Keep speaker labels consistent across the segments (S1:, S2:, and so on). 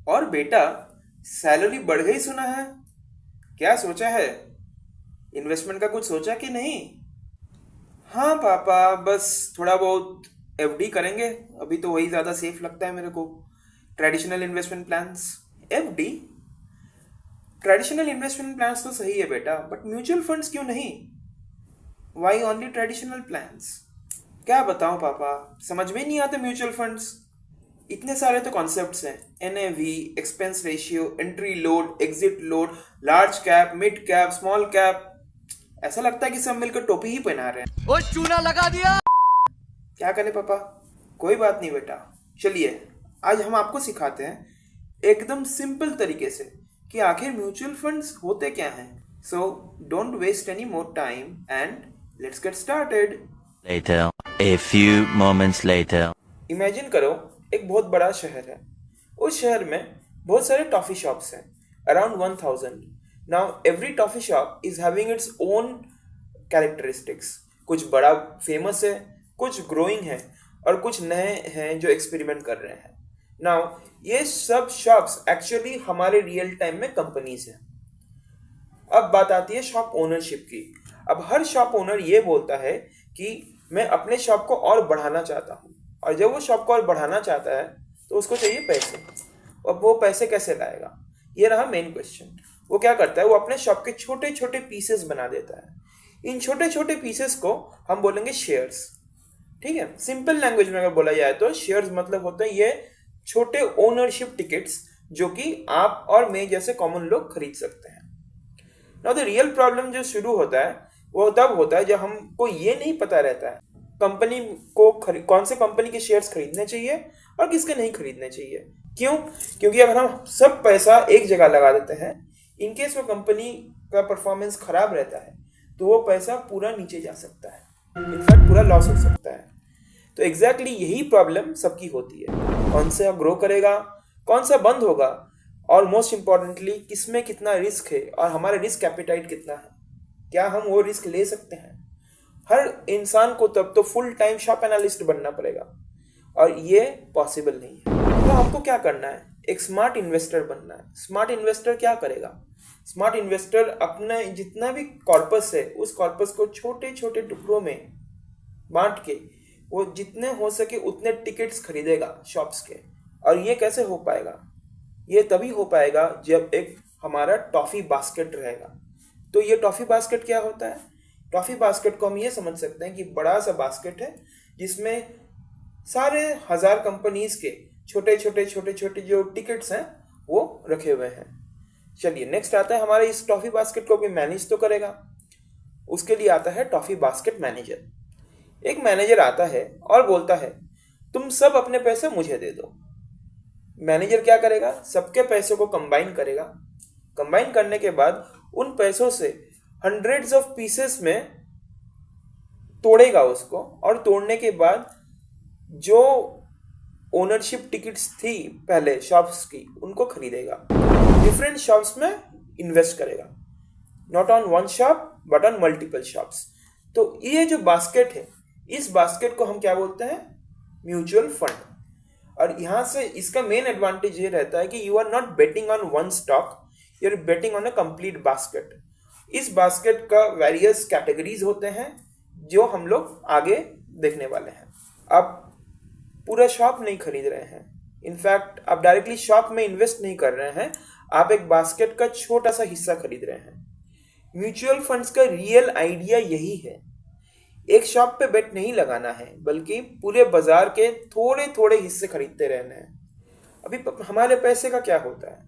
S1: और बेटा, सैलरी बढ़ गई सुना है। क्या सोचा है? इन्वेस्टमेंट का कुछ सोचा कि नहीं? हाँ पापा, बस थोड़ा बहुत एफडी करेंगे। अभी तो वही ज़्यादा सेफ लगता है मेरे को। Traditional investment plans. FD? Traditional investment plans तो सही है बेटा, बट म्यूचुअल फंड्स क्यों नहीं? Why only traditional plans? क्या बताऊं पापा, समझ में नहीं आते म्यूचुअल फंड्स। इतने सारे तो कॉन्सेप्ट्स हैं। NAV, expense ratio, entry load, exit load, large cap, mid cap, small cap. ऐसा लगता है कि सब मिलकर टोपी ही पहना रहे हैं।
S2: ओ चूना लगा दिया।
S1: क्या करें पापा? कोई बात नहीं बेटा, चलिए आज हम आपको सिखाते हैं एकदम सिंपल तरीके से कि आखिर म्यूचुअल फंड्स होते क्या हैं। So don't waste any more time and let's get started.
S3: Later, a few moments later.
S1: Imagine करो, एक बहुत बड़ा शहर है। उस शहर में बहुत सारे टॉफी शॉप्स हैं, around 1000। Now every toffee shop is having its own characteristics. कुछ बड़ा फेमस है, कुछ ग्रोइंग है, और कुछ नए हैं जो एक्सपेरिमेंट कर रहे हैं। नाउ ये सब शॉप्स एक्चुअली हमारे रियल टाइम में कंपनीज हैं। अब बात आती है शॉप ओनरशिप की। अब हर शॉप ओनर ये बोलता है कि मैं अपने शॉप को और बढ़ाना चाहता हूँ, और जब वो शॉप को और बढ़ाना चाहता है तो उसको चाहिए पैसे। अब वो पैसे कैसे लाएगा? ये रहा मेन क्वेश्चन। वो क्या करता है, वो अपने शॉप के छोटे छोटे पीसेस बना देता है। इन छोटे छोटे पीसेस को हम बोलेंगे शेयर्स। ठीक है, सिंपल लैंग्वेज में अगर बोला जाए तो शेयर्स मतलब होते हैं ये छोटे ओनरशिप टिकट्स जो कि आप और मैं जैसे कॉमन लोग खरीद सकते हैं। नाउ द रियल प्रॉब्लम जो शुरू होता है वो तब होता है जब हमको ये नहीं पता रहता है कंपनी को कौन से कंपनी के शेयर्स खरीदने चाहिए और किसके नहीं खरीदने चाहिए। क्यों? क्योंकि अगर हम सब पैसा एक जगह लगा देते हैं, इनकेस वो कंपनी का परफॉर्मेंस खराब रहता है तो वो पैसा पूरा नीचे जा सकता है, इनफैक्ट पूरा लॉस हो सकता है। तो एग्जैक्टली यही प्रॉब्लम सबकी होती है। कौन सा ग्रो करेगा, कौन सा बंद होगा, और मोस्ट इंपॉर्टेंटली किसमें कितना रिस्क है और हमारा रिस्क एपिटाइट कितना है, क्या हम वो रिस्क ले सकते हैं। हर इंसान को तब तो फुल टाइम शॉप एनालिस्ट बनना पड़ेगा, और ये पॉसिबल नहीं है। तो हमको क्या करना है? एक स्मार्ट इन्वेस्टर बनना है। स्मार्ट इन्वेस्टर क्या करेगा? स्मार्ट इन्वेस्टर अपना जितना भी कॉर्पस है उस कॉर्पस को छोटे छोटे टुकड़ों में बांट के वो जितने हो सके उतने टिकट्स खरीदेगा शॉप्स के। और ये कैसे हो पाएगा? ये तभी हो पाएगा जब एक हमारा टॉफी बास्केट रहेगा। तो ये टॉफी बास्केट क्या होता है? टॉफी बास्केट को हम ये समझ सकते हैं कि बड़ा सा बास्केट है जिसमें सारे हजार कंपनीज के छोटे छोटे छोटे छोटे जो टिकट्स हैं वो रखे हुए हैं। चलिए नेक्स्ट आता है, हमारे इस टॉफी बास्केट को कोई मैनेज तो करेगा। उसके लिए आता है टॉफी बास्केट मैनेजर। एक मैनेजर आता है और बोलता है तुम सब अपने पैसे मुझे दे दो। मैनेजर क्या करेगा? सबके पैसों को कंबाइन करेगा। कंबाइन करने के बाद उन पैसों से हंड्रेड्स ऑफ पीसेस में तोड़ेगा उसको, और तोड़ने के बाद जो ओनरशिप टिकट्स थी पहले शॉप्स की उनको खरीदेगा, डिफरेंट शॉप्स में इन्वेस्ट करेगा, not on one shop but on multiple shops. तो ये जो बास्केट है, इस बास्केट को हम क्या बोलते हैं? Mutual fund. और यहां से इसका मेन एडवांटेज ये रहता है कि you are not betting on one stock, you are betting on a complete basket. इस बास्केट का वेरियस कैटेगरीज होते हैं जो हम लोग आगे देखने वाले हैं। आप पूरा शॉप नहीं खरीद रहे हैं, इनफैक्ट आप डायरेक्टली शॉप में इन्वेस्ट नहीं कर रहे हैं, आप एक बास्केट का छोटा सा हिस्सा खरीद रहे हैं। म्यूचुअल फंड्स का रियल आइडिया यही है, एक शॉप पे बेट नहीं लगाना है बल्कि पूरे बाजार के थोड़े थोड़े हिस्से खरीदते रहना है। अभी हमारे पैसे का क्या होता है?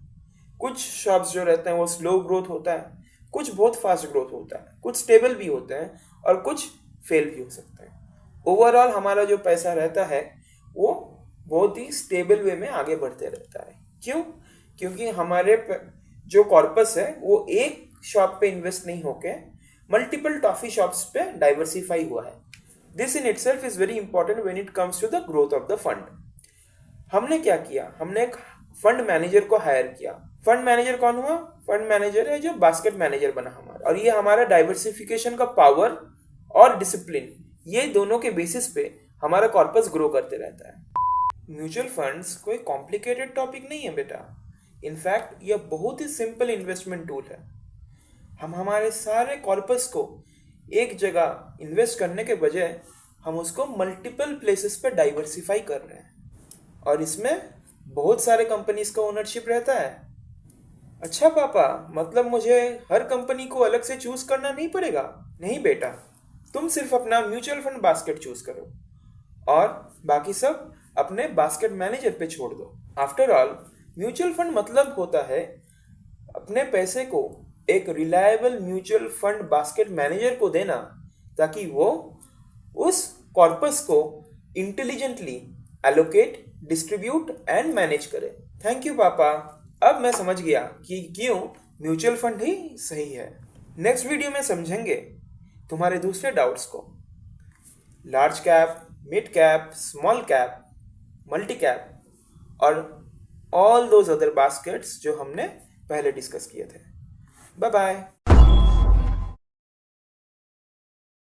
S1: कुछ शॉप्स जो रहते हैं वो स्लो ग्रोथ होता है, कुछ बहुत फास्ट ग्रोथ होता है, कुछ स्टेबल भी होते हैं और कुछ फेल भी हो सकते हैं। ओवरऑल हमारा जो पैसा रहता है वो बहुत ही स्टेबल वे में आगे बढ़ते रहता है। क्यों? क्योंकि हमारे जो कॉर्पस है वो एक शॉप पे इन्वेस्ट नहीं होके मल्टीपल टॉफी शॉप्स पे डाइवर्सिफाई हुआ है। This in itself is very important when it comes to the growth of the fund. हमने क्या किया? हमने एक फंड मैनेजर को हायर किया। फंड मैनेजर कौन हुआ? फंड मैनेजर है जो बास्केट मैनेजर बना हमारा, और ये हमारा डाइवर्सिफिकेशन का पावर और डिसिप्लिन, ये दोनों के बेसिस पे हमारा कॉर्पस ग्रो करते रहता है। म्यूचुअल फंड्स कोई कॉम्प्लिकेटेड टॉपिक नहीं है बेटा। इनफैक्ट यह बहुत ही सिंपल इन्वेस्टमेंट टूल है। हम हमारे सारे कॉर्पस को एक जगह इन्वेस्ट करने के बजाय हम उसको मल्टीपल प्लेसेस पे डाइवर्सिफाई कर रहे हैं, और इसमें बहुत सारे कंपनीज का ओनरशिप रहता है। अच्छा पापा, मतलब मुझे हर कंपनी को अलग से चूज करना नहीं पड़ेगा? नहीं बेटा, तुम सिर्फ अपना म्यूचुअल फंड बास्केट चूज करो और बाकी सब अपने बास्केट मैनेजर पे छोड़ दो। आफ्टर ऑल, म्यूचुअल फंड मतलब होता है अपने पैसे को एक reliable mutual fund basket manager को देना, ताकि वो उस कॉर्पस को intelligently allocate, distribute and manage करे। थैंक यू पापा, अब मैं समझ गया कि क्यों म्यूचुअल फंड ही सही है। नेक्स्ट वीडियो में समझेंगे तुम्हारे दूसरे डाउट्स को, large cap, mid cap, small cap, multi cap और ऑल दोज अदर बास्केट्स जो हमने पहले डिस्कस किए थे। Bye bye.